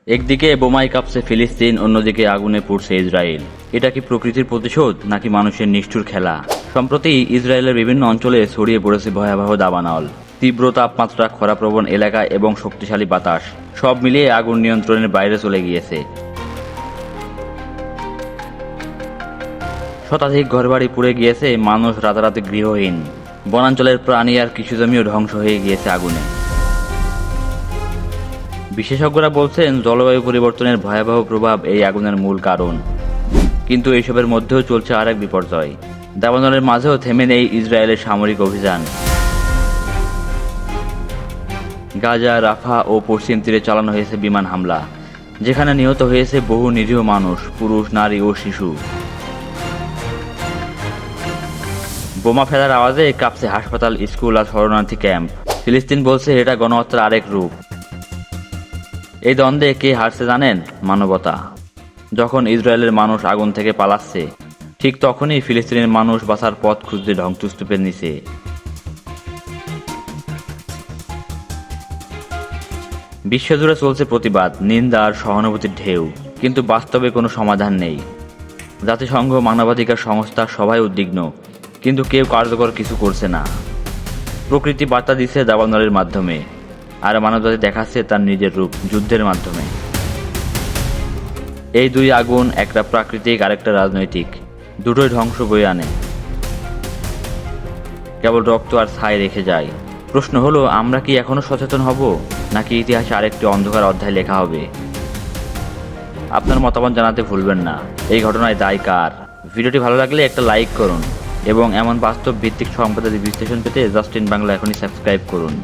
একদিকে বোমায় কাঁপছে ফিলিস্তিন, অন্যদিকে আগুনে পুড়ছে ইসরায়েল। এটা কি প্রকৃতির প্রতিশোধ নাকি মানুষের নিষ্ঠুর খেলা? সম্প্রতি ইসরায়েলের বিভিন্ন অঞ্চলে ছড়িয়ে পড়েছে ভয়াবহ দাবানল। তীব্র তাপমাত্রা, খরাপ্রবণ এলাকা এবং শক্তিশালী বাতাস সব মিলিয়ে আগুন নিয়ন্ত্রণের বাইরে চলে গিয়েছে। শতাধিক ঘরবাড়ি পুড়ে গিয়েছে, মানুষ রাতারাতি গৃহহীন। বনাঞ্চলের প্রাণী আর কৃষি জমিও ধ্বংস হয়ে গিয়েছে আগুনে। বিশেষজ্ঞরা বলছেন জলবায়ু পরিবর্তনের ভয়াবহ প্রভাব এই আগুনের মূল কারণ। কিন্তু এইসবের মধ্যেও চলছে আরেক বিপর্যয়। দাবানলের মাঝেও থেমে নেই ইসরায়েলের সামরিক অভিযান। গাজা, রাফা ও পশ্চিম তীরে চালানো হয়েছে বিমান হামলা, যেখানে নিহত হয়েছে বহু নিরীহ মানুষ, পুরুষ, নারী ও শিশু। বোমা ফেলার আওয়াজে কাঁপছে হাসপাতাল, স্কুল আর শরণার্থী ক্যাম্প। ফিলিস্তিন বলছে এটা গণহত্যার আরেক রূপ। এই দ্বন্দ্বে কে হারছে জানেন? মানবতা। যখন ইসরায়েলের মানুষ আগুন থেকে পালাচ্ছে, ঠিক তখনই ফিলিস্তিনের মানুষ বাঁচার পথ খুঁজছে ধ্বংসস্তূপের নিচে। বিশ্বজুড়ে চলছে প্রতিবাদ, নিন্দা আর সহানুভূতির ঢেউ, কিন্তু বাস্তবে কোনো সমাধান নেই। জাতিসংঘ, মানবাধিকার সংস্থা সবাই উদ্বিগ্ন, কিন্তু কেউ কার্যকর কিছু করছে না। প্রকৃতি বার্তা দিচ্ছে দাবানলের মাধ্যমে, আর মানবজাতি দেখাচ্ছে তার নিজের রূপ, যুদ্ধের মাধ্যমে। এই দুই আগুন, একটা প্রাকৃতিক আরেকটা রাজনৈতিক, দুটোই ধ্বংস বয়ে আনে, কেবল রক্ত আর ছাই রেখে যায়। প্রশ্ন হলো, আমরা কি এখনো সচেতন হব, নাকি ইতিহাসে আরেকটি অন্ধকার অধ্যায় লেখা হবে? আপনার মতামত জানাতে ভুলবেন না। এই ঘটনায় দায় কার? ভিডিওটি ভালো লাগলে একটা লাইক করুন এবং এমন বাস্তব ভিত্তিক সংবাদের বিশ্লেষণ পেতে জাস্ট ইন বাংলা এখনই সাবস্ক্রাইব করুন।